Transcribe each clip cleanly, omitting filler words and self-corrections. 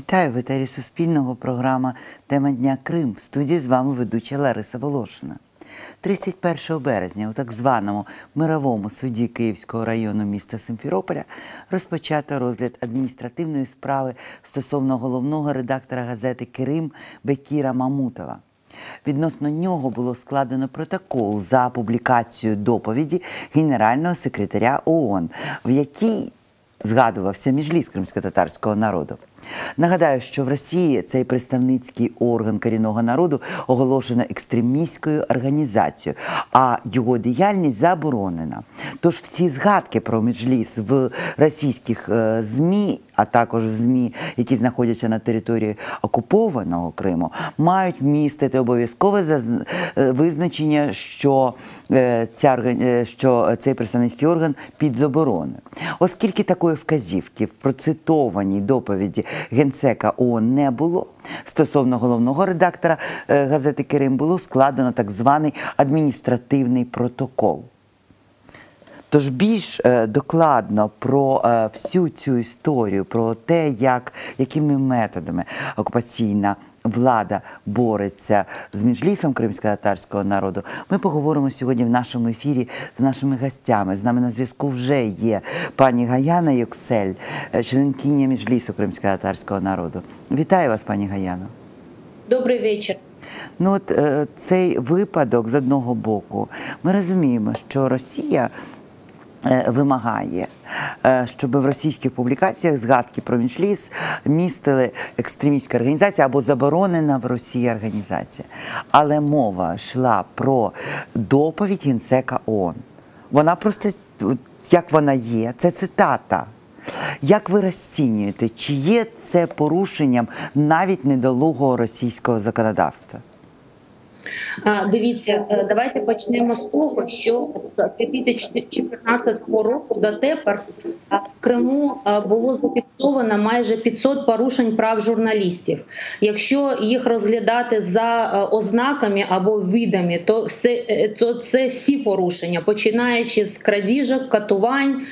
Вітаю в етері Суспільного, програма «Тема дня Крим». В студії з вами ведуча Лариса Волошина. 31 березня у так званому мировому суді Київського району міста Симферополя розпочато розгляд адміністративної справи стосовно головного редактора газети «Крим» Бекіра Мамутова. Відносно нього було складено протокол за публікацію доповіді генерального секретаря ООН, в якій згадувався Меджліс кримськотатарського народу. Нагадаю, що в Росії цей представницький орган корінного народу оголошено екстремістською організацією, а його діяльність заборонена. Тож всі згадки про Меджліс в російських ЗМІ, а також в ЗМІ, які знаходяться на території окупованого Криму, мають містити обов'язкове визначення, що цей представницький орган під забороною. Оскільки такої вказівки в процитованій доповіді Генсека ООН не було, стосовно головного редактора газети «Крим» було складено так званий адміністративний протокол. Тож більш докладно про всю цю історію, про те, якими методами окупаційна влада бореться з Меджлісом кримськотатарського народу, ми поговоримо сьогодні в нашому ефірі з нашими гостями. З нами на зв'язку вже є пані Гаяна Юксель, членкиня Меджлісу кримськотатарського народу. Вітаю вас, пані Гаяно. Добрий вечір. Ну от цей випадок, з одного боку, ми розуміємо, що Росія вимагає, щоб в російських публікаціях згадки про Меджліс містили екстремістська організація або заборонена в Росії організація. Але мова йшла про доповідь Генсека ООН. Вона просто, як вона є, це цитата. Як ви розцінюєте, чи є це порушенням навіть недолугого російського законодавства? Дивіться, давайте почнемо з того, що з 2014 року дотепер в Криму було зафіксовано майже 500 порушень прав журналістів. Якщо їх розглядати за ознаками або видами, то це всі порушення, починаючи з крадіжок, катувань,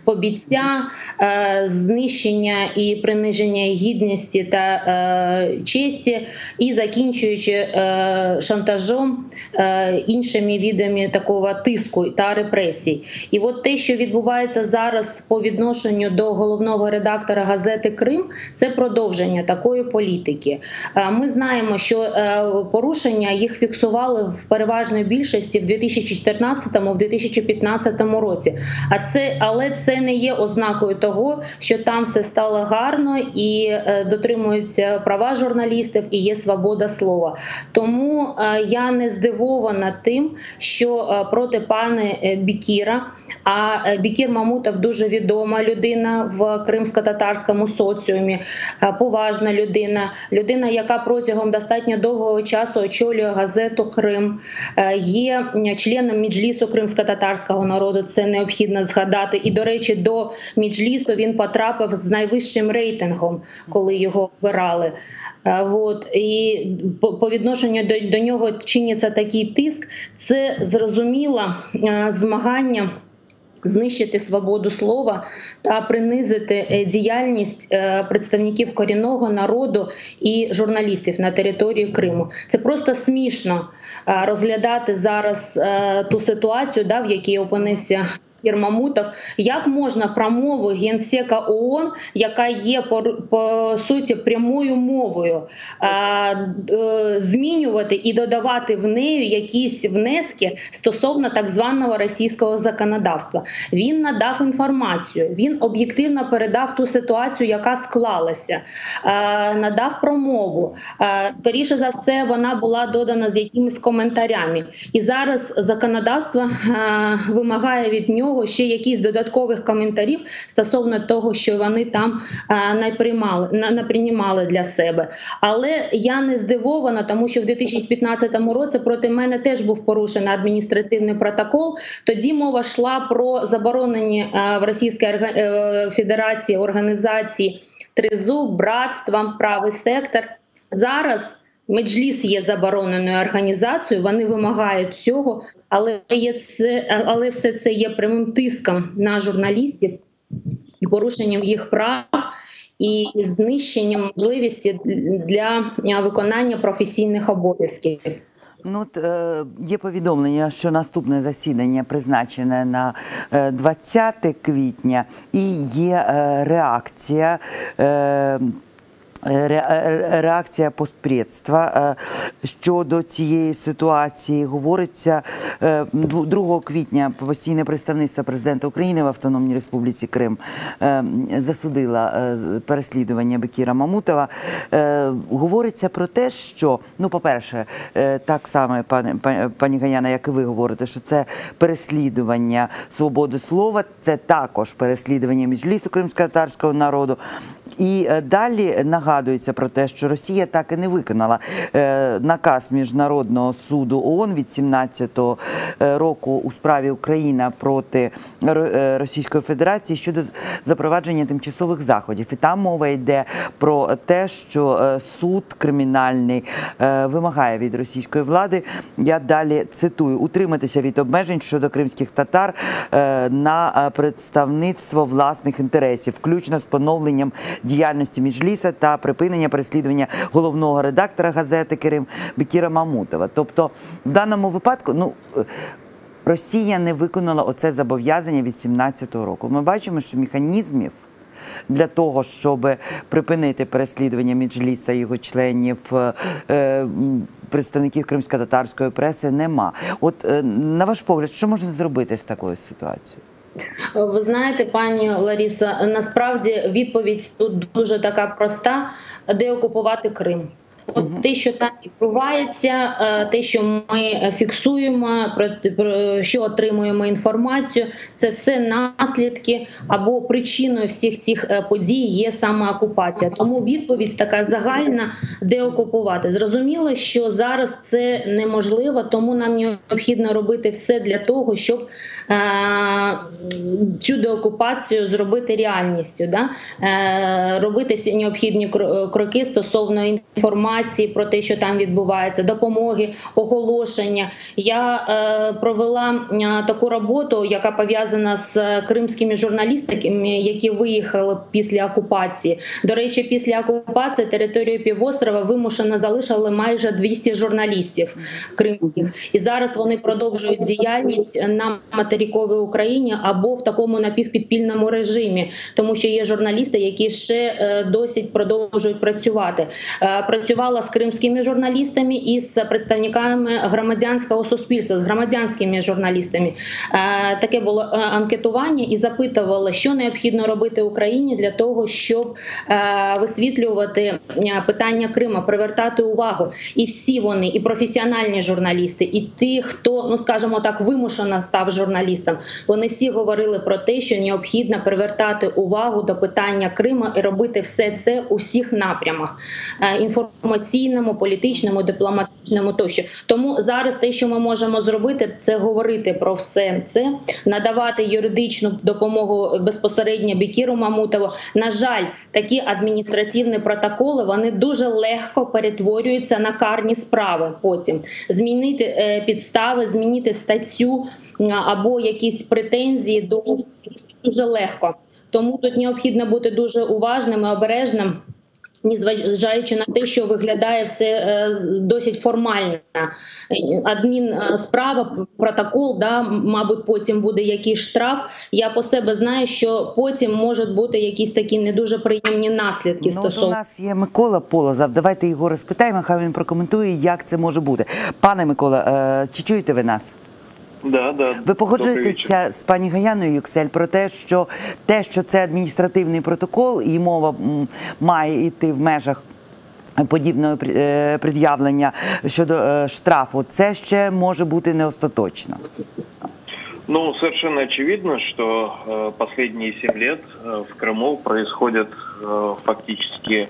побиття, знищення і приниження гідності та честі, і закінчуючи шантажом, іншими видами такого тиску та репресій. І от те, що відбувається зараз по відношенню до головного редактора газети «Крим», це продовження такої політики. Ми знаємо, що порушення їх фіксували в переважної більшості в 2014-2015 році. Але це не є ознакою того, що там все стало гарно і дотримуються права журналістів і є свобода слова. Тому я не здивована тим, що проти пана Бекіра, а Бекір Мамутов дуже відома людина в кримсько-татарському соціумі, поважна людина, яка протягом достатньо довгого часу очолює газету «Крим», є членом Меджлісу кримсько-татарського народу, це необхідно згадати. І, до речі, до Меджлісу він потрапив з найвищим рейтингом, коли його обирали. І по відношенню до нього чиниться такий тиск. Це зрозуміло змагання знищити свободу слова та принизити діяльність представників корінного народу і журналістів на території Криму. Це просто смішно розглядати зараз ту ситуацію, в якій опинився Бекір Мамутов. Як можна промову Генсека ООН, яка є по суті прямою мовою, змінювати і додавати в неї якісь внески стосовно так званого російського законодавства? Він надав інформацію, він об'єктивно передав ту ситуацію, яка склалася, надав промову. Скоріше за все, вона була додана з якимись коментарями. І зараз законодавство вимагає від нього ще якісь додаткових коментарів стосовно того, що вони там не приймали для себе. Але я не здивована, тому що в 2015 році проти мене теж був порушений адміністративний протокол. Тоді мова йшла про заборонені в Російській Федерації організації «Тризуб», «Братство», «Правий сектор». Зараз Меджліс є забороненою організацією, вони вимагають цього, але все це є прямим тиском на журналістів і порушенням їх прав. і знищенням можливості для виконання професійних обов'язків. Ну, от, є повідомлення, що наступне засідання призначене на 20 квітня, і є реакція постпредства щодо цієї ситуації. Говориться, 2 квітня постійне представництво президента України в Автономній Республіці Крим засудила переслідування Бекіра Мамутова. Говориться про те, що, ну, по-перше, так само, пані Гаяна, як і ви говорите, що це переслідування свободи слова, це також переслідування Меджлісу кримськотатарського народу. І далі нагадується про те, що Росія так і не виконала наказ Міжнародного суду ООН від 17-го року у справі Україна проти Російської Федерації щодо запровадження тимчасових заходів. І там мова йде про те, що суд кримінальний вимагає від російської влади, я далі цитую, утриматися від обмежень щодо кримських татар на представництво власних інтересів, включно з поновленням діяльності Меджліса та припинення переслідування головного редактора газети «Крим» Бекіра Мамутова. Тобто, в даному випадку, ну, Росія не виконала оце зобов'язання від 17-го року. Ми бачимо, що механізмів для того, щоб припинити переслідування Меджліса і його членів, представників кримськотатарської преси, нема. От, на ваш погляд, що можна зробити з такою ситуацією? Ви знаєте, пані Лариса, насправді відповідь тут дуже така проста – деокупувати Крим. От те, що там відбувається, те, що ми фіксуємо, про що отримуємо інформацію, це все наслідки або причиною всіх цих подій є саме окупація. Тому відповідь така загальна – деокупувати. Зрозуміло, що зараз це неможливо, тому нам необхідно робити все для того, щоб цю деокупацію зробити реальністю, да? Робити всі необхідні кроки стосовно інформації про те, що там відбувається, допомоги, оголошення. Я провела таку роботу, яка пов'язана з кримськими журналістами, які виїхали після окупації. До речі, після окупації територію півострова вимушено залишили майже 200 журналістів кримських. І зараз вони продовжують діяльність на материковій Україні або в такому напівпідпільному режимі, тому що є журналісти, які ще досить продовжують працювати. Працювала з кримськими журналістами і з представниками громадянського суспільства, з громадянськими журналістами. Таке було анкетування і запитували, що необхідно робити Україні для того, щоб висвітлювати питання Криму, привертати увагу. І всі вони, і професіональні журналісти, і ті, хто, ну скажімо так, вимушено став журналістом, вони всі говорили про те, що необхідно привертати увагу до питання Криму і робити все це у всіх напрямах. Інформаційному, політичному, дипломатичному тощо. Тому зараз те, що ми можемо зробити, це говорити про все це, надавати юридичну допомогу безпосередньо Бекіру Мамутову. На жаль, такі адміністративні протоколи, вони дуже легко перетворюються на карні справи потім. Змінити підстави, змінити статтю або якісь претензії дуже легко. Тому тут необхідно бути дуже уважним і обережним, незважаючи на те, що виглядає все досить формально. Адмінсправа, протокол, да, мабуть, потім буде якийсь штраф. Я по себе знаю, що потім можуть бути якісь такі не дуже приємні наслідки стосовно. У нас є Микола Полозов. Давайте його розпитаємо, хай він прокоментує, як це може бути. Пане Микола, чи чуєте ви нас? Да. Ви погоджуєтеся з пані Гаяною Юксель про те, що це адміністративний протокол і мова має йти в межах подібного пред'явлення щодо штрафу, це ще може бути не остаточно? Ну, совершенно очевидно, что последние 7 лет в Крыму происходят фактически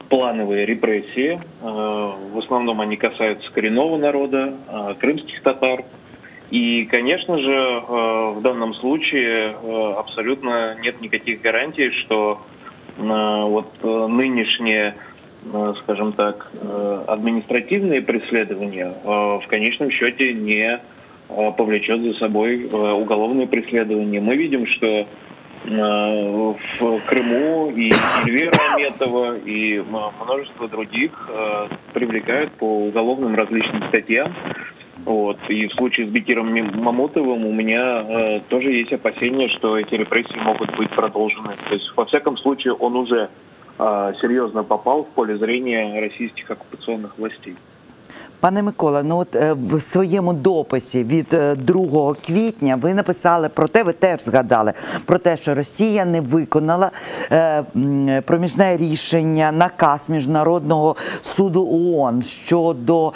плановые репрессии. В основном они касаются коренного народа, крымских татар. И, конечно же, в данном случае абсолютно нет никаких гарантий, что вот нынешние, скажем так, административные преследования в конечном счете не повлечет за собой уголовное преследование. Мы видим, что в Крыму, и Эльвира Аметова, и множество других привлекают по уголовным различным статьям. Вот. И в случае с Бекиром Мамутовым у меня тоже есть опасения, что эти репрессии могут быть продолжены. То есть, во всяком случае, он уже серйозно попав в поле зрения російських окупаційних властей. Пане Микола, ну от в своєму дописі від 2 квітня ви написали про те, ви теж згадали про те, що Росія не виконала проміжне рішення, наказ Міжнародного суду ООН щодо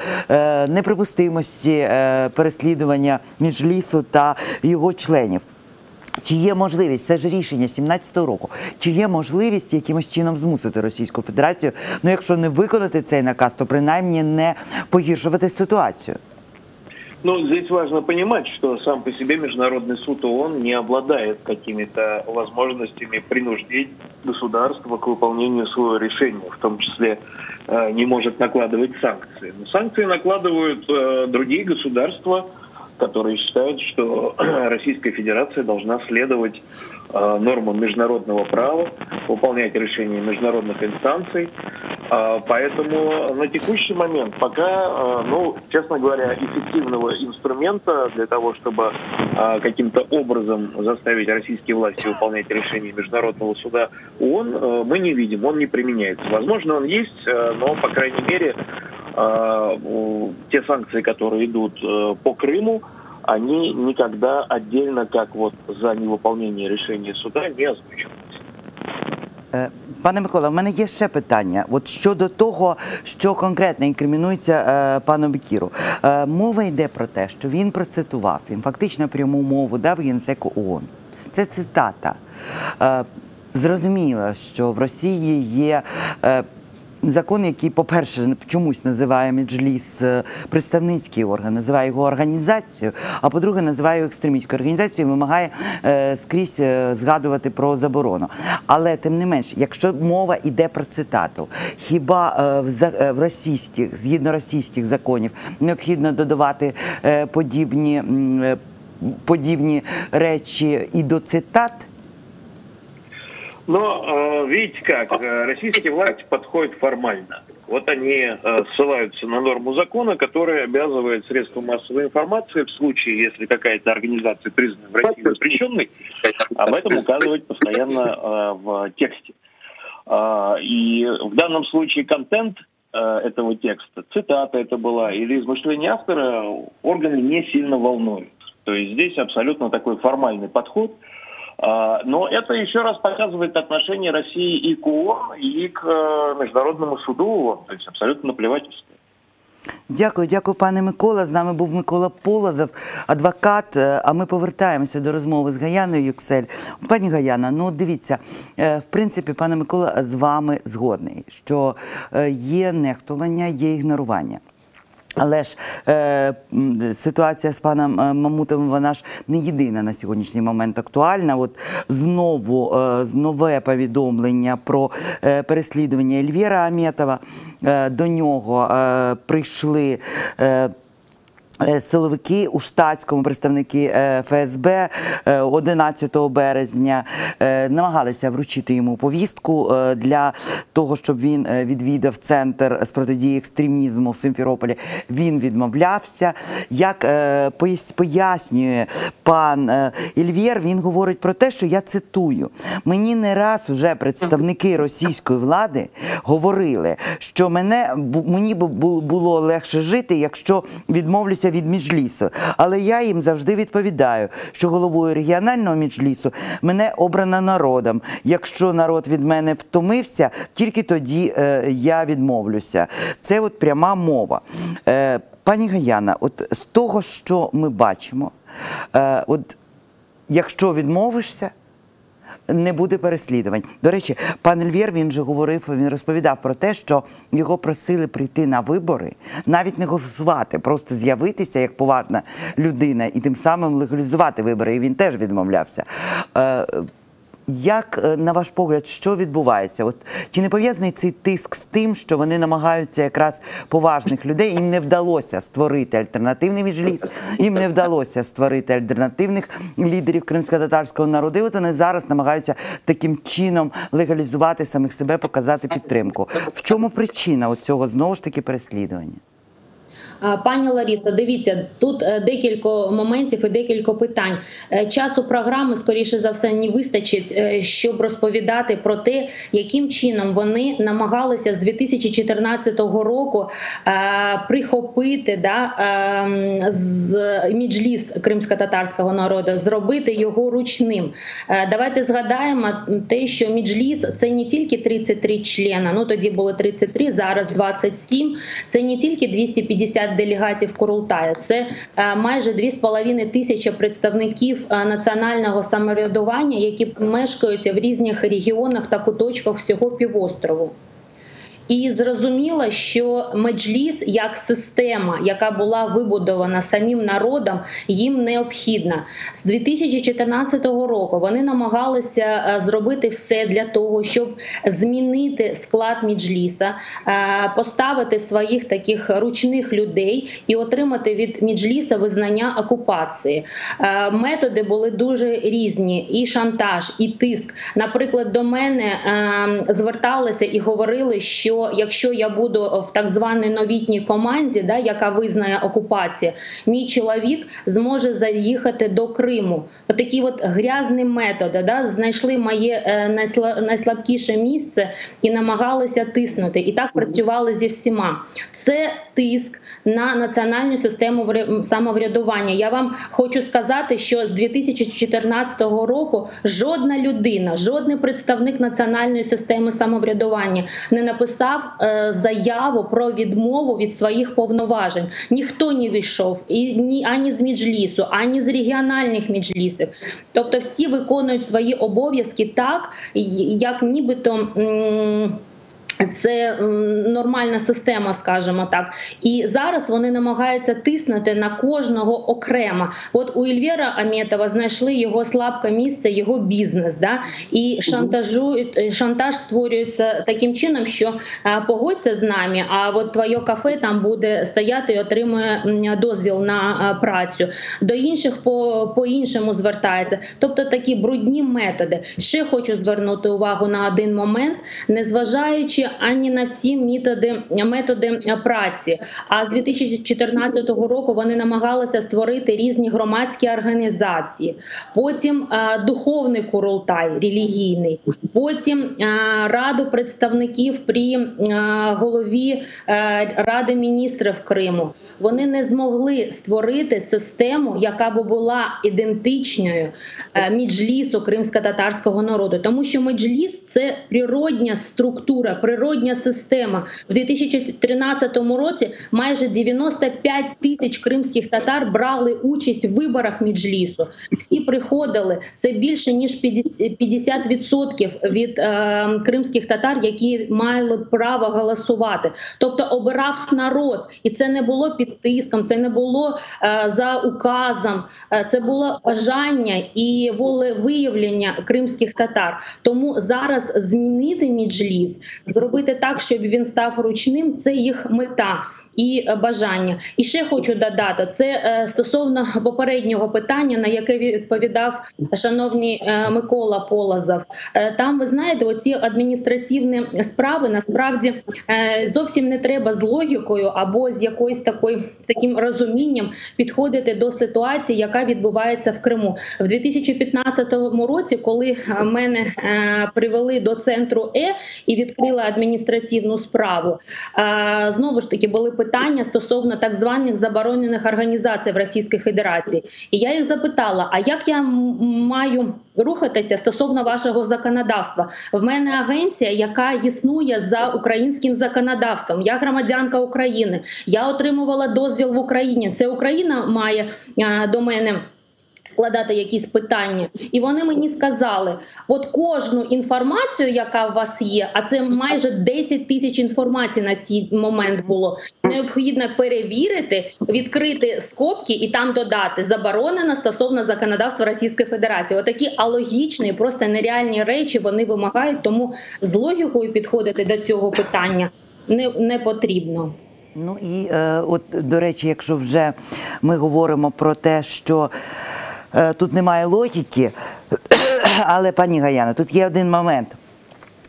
неприпустимості переслідування Меджлісу та його членів. Чи є можливість, це ж рішення 2017 року, чи є можливість якимось чином змусити Російську Федерацію, ну якщо не виконати цей наказ, то принаймні не погіршувати ситуацію? Ну, здесь важно понимать, что сам по себе Международный суд ООН не обладает какими-то возможностями принуждить государство к выполнению своего решения, в том числе не может накладывать санкции. Но санкции накладывают другие государства, которые считают, что Российская Федерация должна следовать нормам международного права, выполнять решения международных инстанций. Поэтому на текущий момент пока, ну, честно говоря, эффективного инструмента для того, чтобы каким-то образом заставить российские власти выполнять решения Международного суда ООН, мы не видим, он не применяется. Возможно, он есть, но, по крайней мере, те санкции, которые идут по Крыму, они никогда отдельно, как вот за невыполнение решения суда, не озвучиваются. Пане Микола, в мене є ще питання. От щодо того, що конкретно інкримінується пану Бекіру. Мова йде про те, що він процитував, він фактично пряму мову дав Генсеку ООН. Це цитата. Зрозуміло, що в Росії є закон, який, по-перше, чомусь називає Меджліс представницький орган, називає його організацією, а по-друге, називає його екстремістською організацією і вимагає скрізь згадувати про заборону. Але, тим не менш, якщо мова йде про цитату, хіба в російських, згідно російських законів, необхідно додавати подібні речі і до цитат? Но видите как, российские власти подходят формально. Вот они ссылаются на норму закона, которая обязывает средства массовой информации в случае, если какая-то организация признана в России запрещенной, об этом указывать постоянно в тексте. И в данном случае контент этого текста, цитата это была или измышление автора, органы не сильно волнуют. То есть здесь абсолютно такой формальный подход. Но это еще раз показывает отношение России и к ООН, и к Международному суду ООН. То есть абсолютно наплевательство. Дякую, пане Микола. З нами був Микола Полозов, адвокат. А ми повертаємося до розмови з Гаяною Юксель. Пані Гаяна, ну дивіться, в принципі, пане Микола з вами згодний, що є нехтування, є ігнорування. Але ж ситуація з паном Мамутовим, вона ж не єдина на сьогоднішній момент актуальна. От знову нове повідомлення про переслідування Ельвіра Аметова. До нього прийшли силовики у штатському, представники ФСБ 11 березня намагалися вручити йому повістку для того, щоб він відвідав центр з протидії екстремізму в Симферополі. Він відмовлявся. Як пояснює пан Ельвєр, він говорить про те, що, я цитую, «Мені не раз вже представники російської влади говорили, що мені було легше жити, якщо відмовлюся від Меджлісу. Але я їм завжди відповідаю, що головою регіонального Меджлісу мене обрано народом. Якщо народ від мене втомився, тільки тоді я відмовлюся». Це от пряма мова. Пані Гаяна, от з того, що ми бачимо, от якщо відмовишся, не буде переслідувань. До речі, пан Ельвєр, він же говорив, він розповідав про те, що його просили прийти на вибори, навіть не голосувати, просто з'явитися як поважна людина і тим самим легалізувати вибори, і він теж відмовлявся. Як, на ваш погляд, що відбувається? От, чи не пов'язаний цей тиск з тим, що вони намагаються якраз поважних людей, їм не вдалося створити альтернативний Меджліс, їм не вдалося створити альтернативних лідерів кримськотатарського народу, і от вони зараз намагаються таким чином легалізувати самих себе, показати підтримку. В чому причина цього, знову ж таки, переслідування? Пані Ларисо, дивіться, тут декілька моментів і декілька питань. Часу програми, скоріше за все, не вистачить, щоб розповідати про те, яким чином вони намагалися з 2014 року прихопити з Меджліс кримськотатарського народу, зробити його ручним. Давайте згадаємо те, що Меджліс – це не тільки 33 члена, ну тоді було 33, зараз 27, це не тільки 250 делегатів Курултаю. Це майже 2500 представників національного самоврядування, які мешкають в різних регіонах та куточках всього півострову. І зрозуміло, що Меджліс як система, яка була вибудована самим народом, їм необхідна. З 2014 року вони намагалися зробити все для того, щоб змінити склад Меджліса, поставити своїх таких ручних людей і отримати від Меджліса визнання окупації. Методи були дуже різні: і шантаж, і тиск. Наприклад, до мене зверталися і говорили, що якщо я буду в так званій новітній команді, яка визнає окупацію, мій чоловік зможе заїхати до Криму. Отакі грязні методи, знайшли моє найслабкіше місце і намагалися тиснути. І так працювали зі всіма. Це тиск на національну систему самоврядування. Я вам хочу сказати, що з 2014 року жодна людина, жодний представник національної системи самоврядування не написав заяву про відмову від своїх повноважень. Ніхто не вийшов ані з Меджлісу, ані з регіональних Меджлісів. Тобто всі виконують свої обов'язки так, як нібито це нормальна система, скажімо так. І зараз вони намагаються тиснути на кожного окремо. От у Ельвіра Аметова знайшли його слабке місце, його бізнес. І шантаж створюється таким чином, що погодься з нами, а от твоє кафе там буде стояти і отримує дозвіл на працю. До інших по-іншому звертається. Тобто такі брудні методи. Ще хочу звернути увагу на один момент, незважаючи ані на всі методи праці. А з 2014 року вони намагалися створити різні громадські організації. Потім духовний Курултай, релігійний. Потім раду представників при голові Ради міністрів Криму. Вони не змогли створити систему, яка б була ідентичною Меджлісу кримськотатарського народу. Тому що Меджліс – це природня структура, природня система. В 2013 році майже 95 тисяч кримських татар брали участь в виборах Меджлісу. Всі приходили. Це більше, ніж 50% від кримських татар, які мали право голосувати. Тобто обирав народ. І це не було під тиском, це не було за указом. Це було бажання і волевиявлення кримських татар. Тому зараз змінити Меджліс, зробити так, щоб він став ручним, це їх мета і бажання. І ще хочу додати, це стосовно попереднього питання, на яке відповідав шановний Микола Полозов. Там, ви знаєте, оці адміністративні справи, насправді, зовсім не треба з логікою або з якоюсь таким розумінням підходити до ситуації, яка відбувається в Криму. В 2015 році, коли мене привели до центру і відкрили адміністративну справу, знову ж таки були питання стосовно так званих заборонених організацій в Російській Федерації. І я їх запитала, а як я маю рухатися стосовно вашого законодавства? В мене агенція, яка існує за українським законодавством. Я громадянка України. Я отримувала дозвіл в Україні. Це Україна має до мене складати якісь питання, і вони мені сказали, от кожну інформацію, яка у вас є, а це майже 10 тисяч інформацій на ті момент було, необхідно перевірити, відкрити скобки і там додати «заборонено стосовно законодавства Російської Федерації». Отакі алогічні, просто нереальні речі вони вимагають, тому з логікою підходити до цього питання не потрібно. Ну і от, до речі, якщо вже ми говоримо про те, що тут немає логіки, але, пані Гаяно, тут є один момент.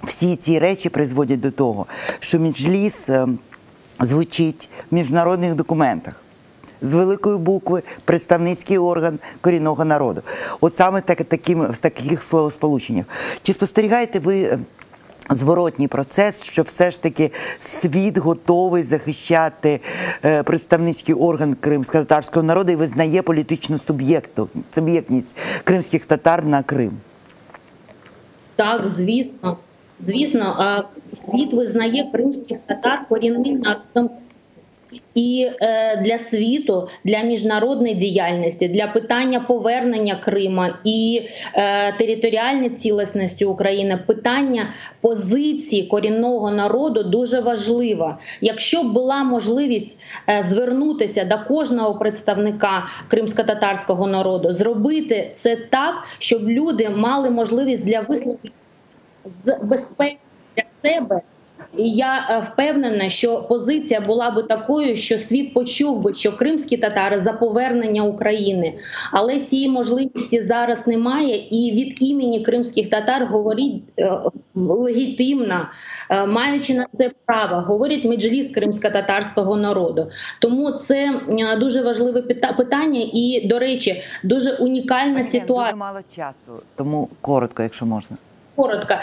Всі ці речі призводять до того, що Меджліс звучить в міжнародних документах. З великої букви представницький орган корінного народу. От саме в таких словосполученнях. Чи спостерігаєте ви зворотній процес, що все ж таки світ готовий захищати представницький орган кримськотатарського народу і визнає політичну суб'єктність кримських татар на Крим? Так, звісно. Звісно, світ визнає кримських татар корінним народом. І для світу, для міжнародної діяльності, для питання повернення Крима і територіальної цілісності України, питання позиції корінного народу дуже важливо. Якщо б була можливість звернутися до кожного представника кримськотатарського народу, зробити це так, щоб люди мали можливість для висловлення з безпеки для себе, і я впевнена, що позиція була би такою, що світ почув би, що кримські татари за повернення України. Але цієї можливості зараз немає, і від імені кримських татар говорить легітимно, маючи на це право, говорить Меджліс кримськотатарського народу. Тому це дуже важливе питання і, до речі, дуже унікальна ситуація. Дуже мало часу, тому коротко, якщо можна. Коротко,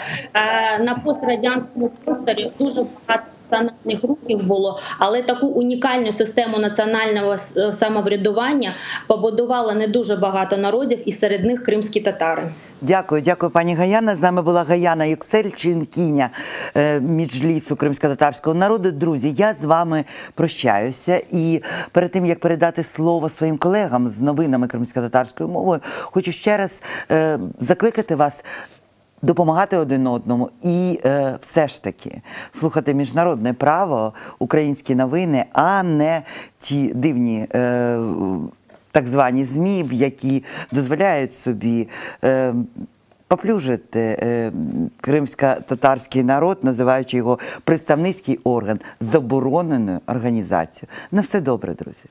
на пострадянському просторі дуже багато національних рухів було, але таку унікальну систему національного самоврядування побудувало не дуже багато народів, і серед них кримські татари. Дякую, дякую, пані Гаяна. З нами була Гаяна Юксель, членкиня Меджлісу кримськотатарського народу. Друзі, я з вами прощаюся. І перед тим, як передати слово своїм колегам з новинами кримськотатарською мовою, хочу ще раз закликати вас допомагати один одному і все ж таки слухати міжнародне право, українські новини, а не ті дивні так звані ЗМІ, які дозволяють собі поплюжити кримсько-татарський народ, називаючи його представницький орган забороненою організацією. На все добре, друзі.